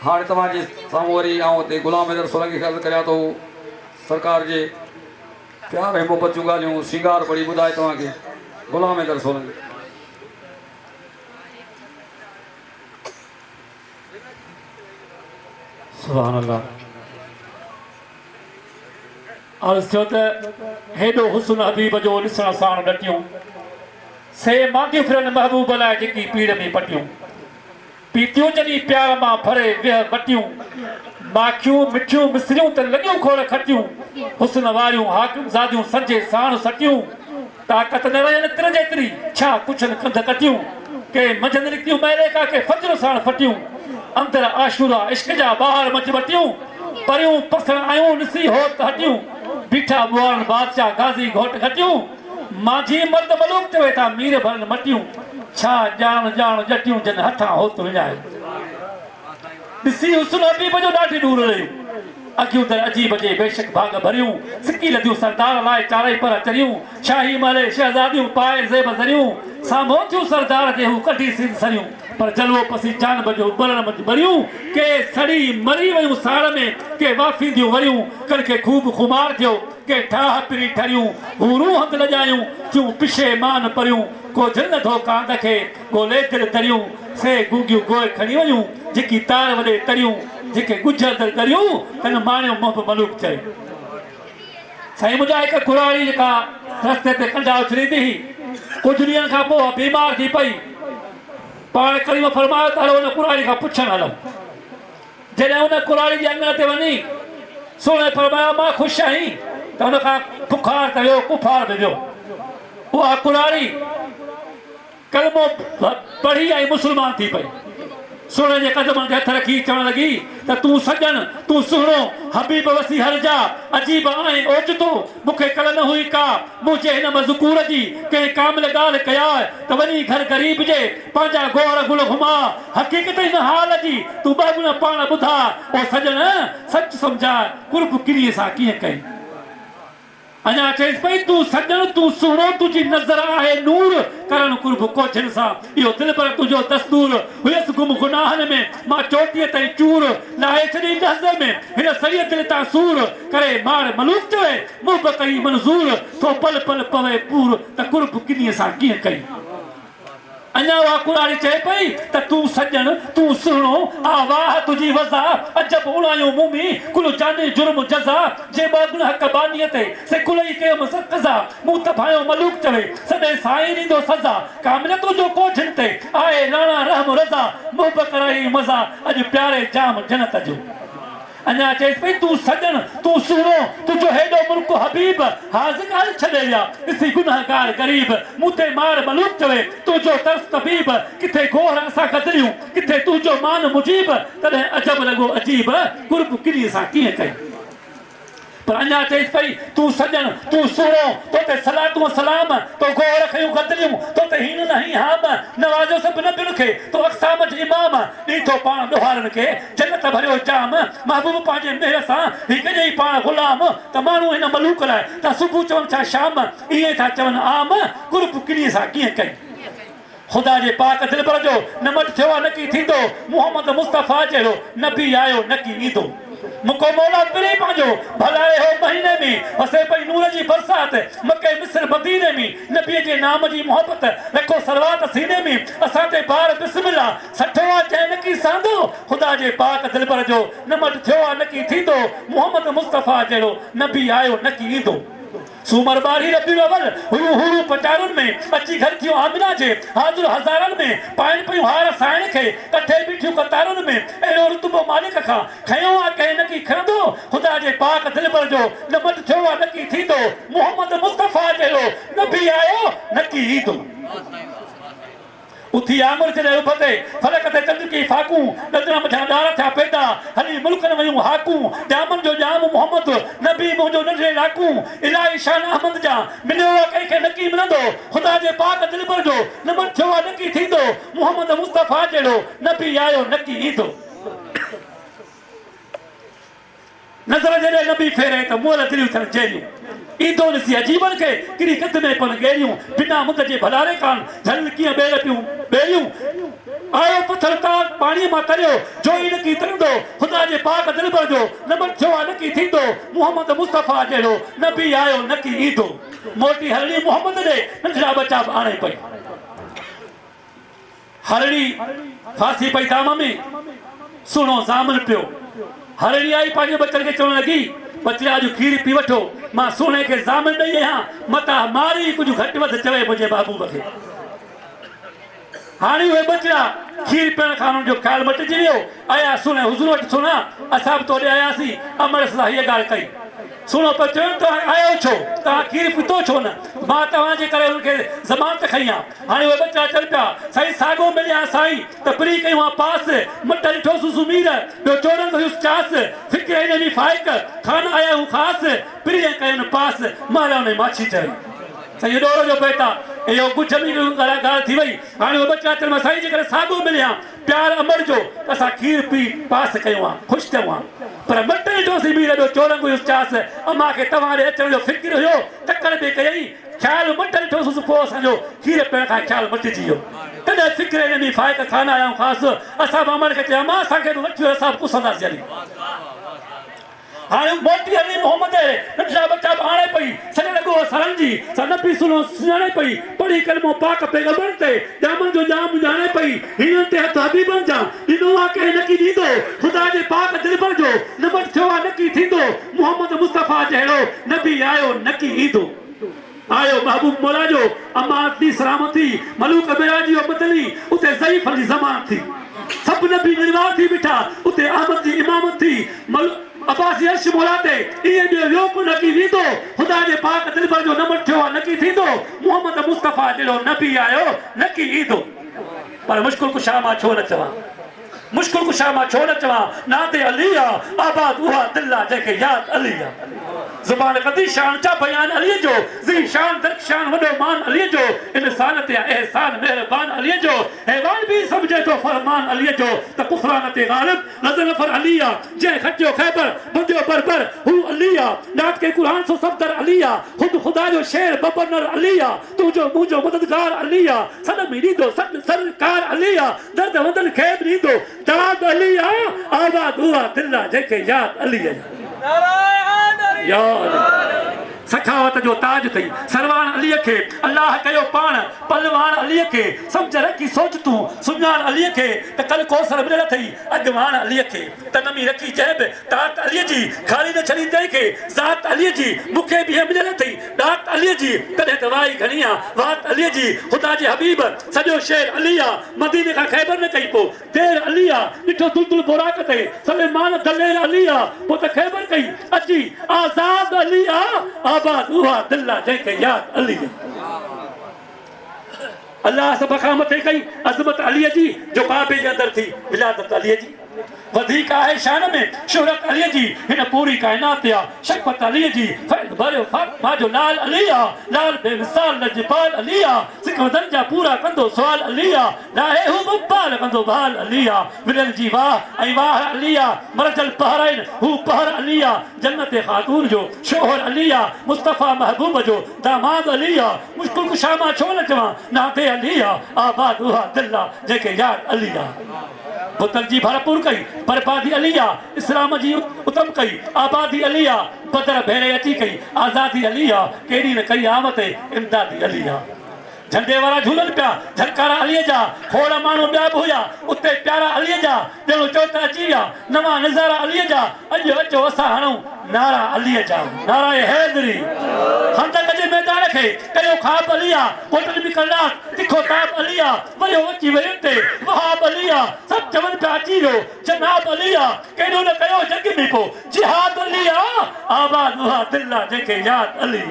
हाँ तव्हांजे साम्हूं वरी आउं हिते ग़ुलाम हैदर सोलंकी खे अर्ज़ु करियां थो सरकार जे प्यार ऐं मोहबत जूं ॻाल्हियूं श्रंगार पढ़ी ॿुधाए तव्हांखे ग़ुलाम हैदर सोलंकी। सुभान अल्लाह। अर्ज़ु थियो त हेॾो हुस्न हबीब जो ॾिसण साण डटियूं से मांगियूं फिरनि महबूब लाइ जेकी पीड़ में पटियूं पीतियूं जॾहिं प्यार मां भरे विह वटियूं माखियूं मिठियूं मिसरियूं त लॻियूं खोड़ खटियूं हुस्न वारियूं हाकिम ज़ादियूं संजे साण सटियूं ताक़त न रहनि तिर जेतिरी छा कुझु कंध कटियूं के मंझंदि निकितियूं मैले का के फजर साण फटियूं अंदर आशूरा इश्क जा ॿाहिरि मच वटियूं परियूं पसण आयूं ॾिसी होत हटियूं बीठा बुआन बादशाह गाज़ी घोट घटियूं माझी मर्द मलूक चवे था मीर भरन मटियूं छा ॼाण ॼाण जटियूं जन हथां होत विञाए ॾिसी हुस्न हबीब जो ॾाढी दूर रहियूं अखियूं त अजीब जे बेशक भाग भरियूं सिकी लदियूं सरदार लाइ चारई पर चरियूं शाही महले शहज़ादियूं पाए ज़ेब ज़रियूं साम्हूं थियूं सरदार जे हू कढी सिंध सरियूं पर जलवो पसी जान बजो बरण मच भरियूं के सड़ी मरी वयूं साड़ में के वाफींदियूं वरियूं कणिके खूब खुमार थियो के ठाह पिरी ठरियूं हूरूं हंध लॼायूं थियूं पिछे मान परियूं को झिन थो कांद खे ॻोल्हे दिलि तरियूं से गूंगियूं गोए खणी वयूं जेकी तार वॾे तरियूं जेके गुजर दर करियूं तन माणियो मोहब मलूक चए साईं मुंहिंजा हिकु कुराड़ी जेका रस्ते ते कंडा उछलींदी हुई कुझु ॾींहंनि खां पोइ बीमार थी पई पाण करीम फरमायो त हलो हुन कुराड़ी खां पुछण हलूं जॾहिं हुन कुराड़ी जे अंगण ते वञी सोणे फरमायो मां ख़ुशि आहीं त हुन खां बुखार त वियो कुफार बि वियो उहा कुराड़ी कलमो पढ़ी ऐं मुस्लमान थी पई सोने जे कदमनि ते हथ रखी चवण लॻी त तूं सजन तूं सुहिणो हबीब वसी हर जा अजीब आहीं ओचितो मूंखे कल न हुई का मुंहिंजे हिन मज़कूर जी कंहिं कामिल ॻाल्हि कया त वञी घर ग़रीब जे पंहिंजा गोर गुल घुमा हक़ीक़त हिन हाल जी तूं ॿ गुण पाण ॿुधा ओ सजन सच सम्झा कुर्ब किरीअ सां कीअं कई अञा चएसि पई तूं सजन तूं सुहिणो तुंहिंजी नज़र आहे नूर करण कुर्ब कोझिन सां इहो दिलि पर तुंहिंजो दस्तूर हुयसि गुम गुनाहनि में मां चोटीअ ताईं चूर लाहे छॾी लहज़े में हिन सरीअ दिलि तां सूर करे मार मलूक चवे मुंहुं बि कई मंज़ूर थो पल पल पवे पूर त कुर्ब किनीअ सां कीअं कई अञा उहा कुराड़ी चए पई त तूं सजन तूं सुहिणो आवाह तुंहिंजी वज़ा अजब उणायूं मुमी कुल जाने जुर्म जज़ा जे ॿ गुण हक़ बानीअ ते से कुल ई कयो कज़ा मूं त भायो मलूक चवे सॾे साईं ॾींदो सज़ा कामिल तुंहिंजो कोझिन ते आहे राणा रहम रज़ा मुहबत रही मज़ा अॼु प्यारे जाम जनत जो अञा चएसि पई तूं सजन तूं सुहिणो तुंहिंजो हेॾो मुल्क हबीब हाज़िर ॻाल्हि छॾे विया ॾिसी गुनाहगार ग़रीब मूं ते मार मलूक चवे तुंहिंजो तर्स तबीब किथे गोर असां गदरियूं किथे तुंहिंजो मान मुजीब तॾहिं अजब लॻो अजीब कुर्ब किरीअ सां कीअं कई पर अञा चएसि पई तूं सजन तूं सुहिणो तो ते सलातूं सलाम तो गोर खयूं गदरियूं तो ते हीन न ही हाम नवाज़ो सभु नबियुनि खे तो अक़साम जो इमाम ॾीठो पाण ॾोहारनि खे जन्नत भरियो जाम महबूब पंहिंजे मेहर सां हिकु ॼई पाण ग़ुलाम त माण्हू हिन मलूक लाइ त सुबुह चवनि छा शाम ईअं था चवनि आम कुर्ब किरीअ सां कीअं कई ख़ुदा जे पाक दिलि पर जो न मट थियो आहे न की थींदो मुहम्मद मुस्तफ़ा जहिड़ो नबी आयो न की ईंदो मुको मौला पिरे पंहिंजो भलाए हो महीने में वसे पई नूर जी बरसात मके मिस्र मदीने में नबीअ जे नाम जी मोहबत रखो सरवात सीने में असां ते बार बिस्मिल्लाह सठो आहे जंहिं न की सांदो ख़ुदा जे पाक दिलि पर जो न मट थियो आहे न की थींदो मुहम्मद मुस्तफ़ा जहिड़ो नबी आयो न की ईंदो सूमर बारी रबी अवल हुयूं हुरूं पटारुनि में अची घर थियूं आमिना जे हाज़िर हज़ारनि में पाइनि पियूं हार साइण खे कठे बीठियूं कतारुनि में अहिड़ो रुतबो मालिक खां खयो आहे कंहिं न की खणंदो ख़ुदा जे पाक दिलि पर जो न मट थियो आहे न की थींदो मुहम्मद मुस्तफ़ा जहिड़ो नबी आयो न की ईंदो उथी आमर जॾहिं उभते फलक ते चंद की फाकूं नज़र मथां ॾार थिया पैदा हली मुल्कनि वयूं हाकूं ॼामनि जो ॼाम मोहम्मद नबी मुंहिंजो नंढे लाकूं इलाही शान अहमद जा मिलियो आहे कंहिंखे न की मिलंदो ख़ुदा जे पाक दिलि पर जो न मट थियो आहे न की थींदो मुहम्मद मुस्तफ़ा जहिड़ो नबी आयो न की ईंदो नज़र जॾहिं नबी फेरे त मोर दिलियूं थियनि जहिड़ियूं ईंदो ॾिसी अजीबनि खे किरी कद में पन गेरियूं बिना मुंद जे भलारे कान झल कीअं ॿेड़ पियूं ॿेड़ियूं आयो पत्थर तार पानी में तरियो जो इन की तरंदो खुदा जे पाक दिल भर जो नमन छवा न की थींदो मोहम्मद मुस्तफा जेड़ो नबी आयो न की ईदो मोटी हरणी मोहम्मद दे नंढड़ा बच्चा आणे पई हरणी फांसी पई दाम में सुनो जामन पियो हरणी आई पांजे बच्चन के चवण लगी बच्चा जो खीर पी वठो मां सोने के जामन दई आया मता मारी कुछ घट वध चवे मुझे बाबू खे हाणी वे बच्चा खीर पीण खान जो ख्याल मटिजी वियो आया सुने हुजूर वटि सुना असां बि तोड़े आयासीं अमर सां हीअ ॻाल्हि कई सुनो पर चवनि तव्हां आयो छो तव्हां खीर पीतो छो न मां तव्हांजे करे उनखे ज़मानत खई आहे हाणे उहे बच्चा चवनि पिया साईं साॻियो मिलिया साईं त प्री कयूं आहे पास मट ॾिठोसि सुमीर ॿियो चोरंग हुयुसि चास फिक्र हिन में फाइक खान आया हूं ख़ासि प्री कयुनि पास मां हुन माछी चई साईं ॾोरो जो पेटा इहो कुझु बि ॻाल्हि थी वई हाणे उहे बच्चा चवनि साईं जे करे साॻियो मिलिया प्यार अमर जो असां खीर पी पास कयूं आहे ख़ुशि थियूं आहे पर मट ॾिठोसीं ॿी ॿियो चोरंग हुयुसि चास अमां खे तव्हां ॾे अचण जो फिक्र हुयो तकड़ बि कयई ख़्याल मट ॾिठोसीं पोइ असांजो खीर पीअण खां ख़्याल मटिजी वियो तॾहिं फिक्र हिन में फाइक खाना आया ख़ासि असां बि अमर खे चयो अमां असांखे वठी वियो असां बि पुसंदासीं हली हाणे मोटी हली मोहम्मद नंढड़ा बच्चा बि आणे पई सॼो लॻो सरंजी सा न पई सुनो सुञाणे पई पढ़ी कलमो पाक पैगंबर ते ॼामन जो ॼाम ॼाणे पई हिननि ते हथ हबीबनि जा ॾिनो आहे के न की ॾींदो ख़ुदा जे पाक दिलबर जो नमट थियो आहे न की थींदो मोहम्मद मुस्तफा जहिड़ो नबी आयो न की ईंदो आयो महबूब मौला जो अमानत दी सलामती मलूक मिराजी जो बदली उते ज़ईफ़ जी ज़मानत थी सब नबी निर्वार थी बिठा उते अहमद जी इमामत थी अब्बासी अर्श मौला ते इहे ॿियो लोक न की वींदो ख़ुदा जे पाक दिलबर जो नमट थियो आहे न की थींदो मोहम्मद मुस्तफा जहिड़ो नबी आयो न की ईंदो पर मुश्किल कुशा मां छो न चवां मुश्किल कुशा मां छो न चवां नाते अली आहे आबाद उहा दिल आहे जंहिंखे यादि अली आहे ज़ुबान कदी शान चा बयान अली जो ज़ी शान दरशान वॾो मान अली जो इंसान ते एहसान मेहरबान अली जो हैवान भी समझे तो फरमान अली जो त कुफरान ते गालिब नज़र नफर अली जंहिं खटियो खैबर बुंदियो बरबर हू अली नात के कुरान सो सफदर अली खुद खुदा जो शेर बबनर अली तुझो मुझो मददगार अली सन में ॾींदो सद सरकार अली दर्द वदन खे बि ॾींदो दाद अली आबाद उहा दिल जंहिंखे यादि अली सखावत जो ताज थी सरवान अली के अल्लाह कयो पान पलवान अली के समझ रखी सोच तू सुञाण अली के त कल कोसर मिलल थई अगवान अली के तनमी रखी जैब तात अली जी खाली न छड़ी दे के जात अली जी मुखे भी मिलल थई दात अली जी तने दवाई घणिया वात अली जी खुदा जे हबीब सजो शेर अली मदीने का खैबर न कई पो देर अली डिठो तुलतुल बोराक ते सलेमान दलेर अली पो त खैबर कई अजी आजाद अली आबाद उहा दिल जंहिंखे यादि अली अल्लाह सब खामत कई अज़मत अली जी जो काबे जे अंदर थी विलादत अली जी वधिक आहे शान में शोहरत अली जी हिन पूरी कायनात या शफ़क़त अली जी फैज़ भरियो फातिमा जो लाल अली लाल बेमिसाल लजपाल अली सिक दर्जा पूरा कंदो सवाल अली लाहे हू मुबाल कंदो बाल अली विरल जी वाह ऐं वाह अली मरजल पहरैन हू पहर अली जन्नत खातून जो शोहर अली मुस्तफा महबूब जो दामाद अली मुश्किल कुशा मां छो न चवां नाते अली आबाद उहा दिल जंहिंखे यादि अली पुतल जी भरपूर कई बर्बादी अली इस्लाम जी उत्तम कई आबादी अली बदर भेरे अची कई आज़ादी अली केड़ी न कई आमत इमदादी अली झंडे वारा झूलन पिया झलकारा अली जा खोड़ माण्हू ॿिया बि हुया उते प्यारा अली जा ॼणो चओ त अची विया नवां नज़ारा अली जा अॼु अचो असां हणूं नारा अली जा नारा हैदरी खंदक जे मैदान खे कयो ख़ाब अली कोटल बि करनाक तिखो ताब अली वरियो अची वियो ते वहाब अली सभु चवनि पिया अची वियो जनाब अली केॾो न कयो जग में को जिहाद अली आबाद उहा दिल जंहिंखे यादि अली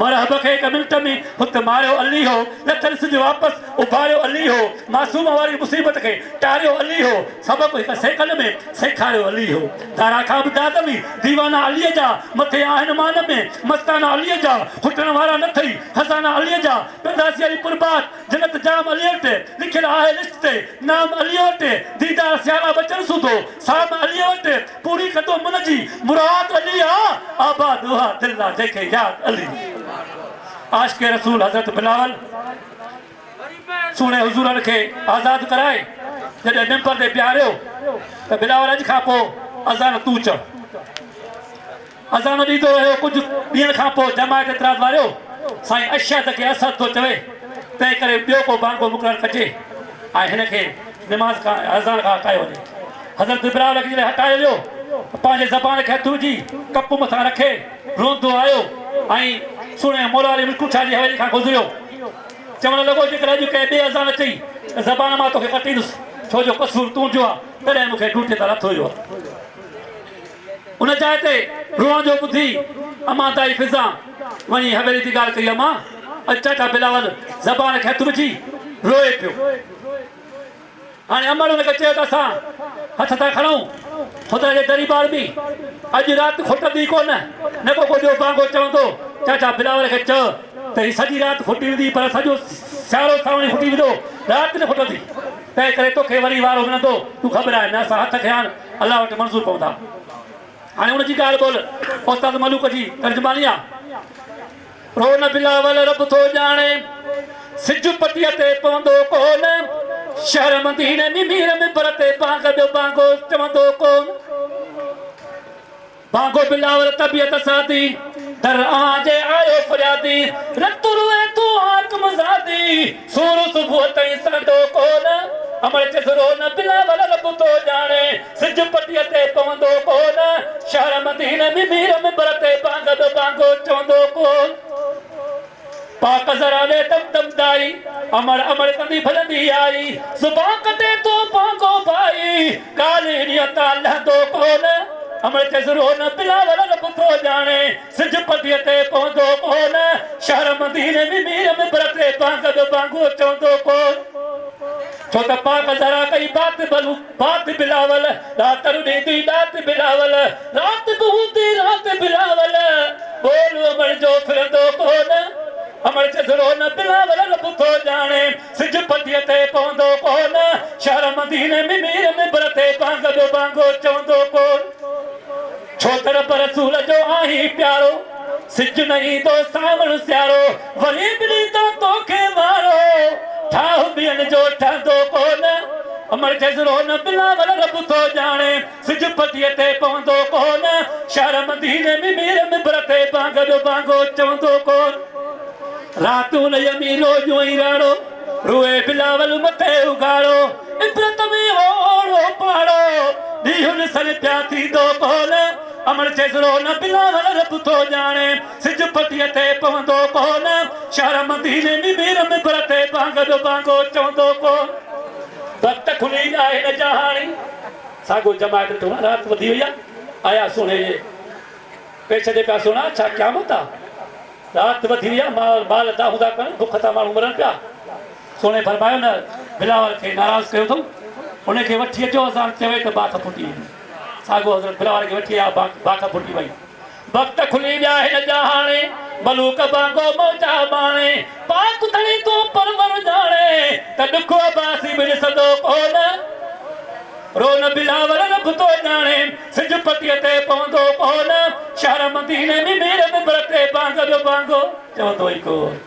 मरहब के एक मिनट में हुत मारियो अली हो लथल सिज वापस उभारियो अली हो मासूम वारी मुसीबत के टारियो अली हो सबक एक सेकंड में सेखारियो अली हो तारा खां दादमी दीवाना अली जा मथे आहिन मान में मस्ताना अली जा हुटन वारा न थई खजाना अली जा पंदासी अली कुर्बात जन्नत जाम अली ते लिखियल आहे लिस्ट ते नाम अली ते दीदार सियारा बचन सुधो साम अली ते पूरी कंदो मन जी मुराद अली आबाद उहा दिल जंहिंखे यादि अली आशिक़ रसूल हज़रत बिलाल सुहिणे हुज़ूरनि खे आज़ादु कराए जॾहिं मिंबर ते बीहारियो त बिलावल अॼु खां पोइ अज़ान तूं चओ। अज़ान ॾींदो रहियो। कुझु ॾींहंनि खां पोइ जमायत एतिराज़ वारियो साईं अशहद खे असद थो चवे, तंहिं करे ॿियो को बांगो मुक़ररु कजे ऐं हिनखे निमाज़ खां अज़ान खां हटायो वञे। हज़रत बिलावल खे जॾहिं हटायो वियो पंहिंजे ज़बान खे हथ विझी कप मथां रखे रोंदो आयो ऐं सुहिणे मौला अली मुश्किल शाह जी हवेली खां गुज़रियो। चवणु लॻो जेकर अॼु कंहिं ॿिए अज़ान चई ज़बान मां तोखे कटींदुसि, छो जो कसूर तुंहिंजो आहे, तॾहिं मूंखे ॾूठे त रथ हुयो। उन जाइ ते रोअण जो ॿुधी अमां ताई फिज़ा वञी हवेली जी ॻाल्हि कई। अमां चाचा बिलावल ज़बान खे हथु विझी रोए पियो। हाणे अमर हुनखे चयो त असां हथ था खणूं ख़ुदा जे दरबार बि अॼु राति खुटंदी कोन, न को ॿियो बांगो चवंदो चाचा बिलावल खे चओ त हीअ सॼी राति खुटी वेंदी पर सॼो सियारो सावणी खुटी वेंदो, राति न खुटंदी, तंहिं करे तोखे वरी वारो मिलंदो, तूं घबराए न, असां हथ खे हाणे अलाह वटि मंज़ूर पवंदा। हाणे हुनजी ॻाल्हि बोल उस्ताद मलूक जी तर्जुमानी आहे। रोन बिलावल रब थो ॼाणे सिज पटीअ ते पवंदो कोन, शहर मदीने में मीर में बरते बांग ॿियो बांगो चवंदो कोन। बांगो बिलावल तबियत सादी दर आजे आयो फरियादी, रत रुए तू हाकम ज़ादी, सूर सुबुह ताईं सॾो कोन। अमर चसरो न बिलावल रब थो ॼाणे सिज पटीअ ते पवंदो कोन, शहर मदीने में मीर में बरते बांग ॿियो बांगो चवंदो कोन। पाक ज़रा दे दम दम दाई अमर अमर कंदी भलंदी आई, सुभां कटे तो बांगो भाई काली नियत लहंदो कोन। अमर चसरो न बिलावल रब थो ॼाणे सिज पटीअ ते पवंदो कोन, शहर मदीने में मीर में बरते बांग ॿियो बांगो चवंदो कोन। छो त पाक ज़रा कई बात बलू बात बिलावल रात ॾींदी रात बिलावल रात बहूंदी रात बिलावल बोल अमर जो फिरंदो कोन। अमर चसरो न बिलावल रब थो ॼाणे सिज पटीअ ते पवंदो कोन, शहर मदीने में मीर में बरते बांग ॿियो बांगो चवंदो कोन। छो त रब रसूल जो आही प्यारो सिज न ईंदो सावण सियारो, वरी मिली तो तोखे वारो ठाह ॿियनि जो ठहंदो कोन। अमर चसरो न बिलावल रब थो ॼाणे सिज पटीअ ते पवंदो कोन, शहर मदीने में मीर में बरते बांग ॿियो बांगो चवंदो कोन। रात उन अमीरो जो ई राड़ो रोए बिलावल मथे उगाड़ो, इबरत में ओड़ो पाड़ो ॾींहुं ॾिसण पिया थींदो कोन। अमर चसरो न बिलावल रब थो ॼाणे सिज पटीअ ते पवंदो कोन, शहर मदीने में मीर में बरते बांग ॿियो बांगो चवंदो कोन। वक़्त खुली आहे न जहाणी साॻो जमायत ॾिठो न राति वधी वई आहे, आया सुहिणे जे पेश ते पिया सुहिणा छा क़यामत आहे, राति वधी वई आहे, माल दाहूं था कनि, बुख था माण्हू मरनि पिया। सुहिणे फरमायो न बिलावल खे नाराज़ कयो अथऊं, उनखे वठी अचो असां चवे त बाख फुटी वेंदी, साॻो हज़रत बिलावल खे वठी आया बाख फुटी वई। वक़्त खुली विया हिन जहाणे मलूक बांगो मौजा माणे, पाक थड़ी तो परवर ॼाणे त ॾुख अबासी बि ॾिसंदो कोन। रोन बिलावल रब थो ॼाणे सिज पटीअ ते पवंदो कोन, शहर मदीने में मीर में बरते बांग ॿियो बांगो चवंदो ई कोन।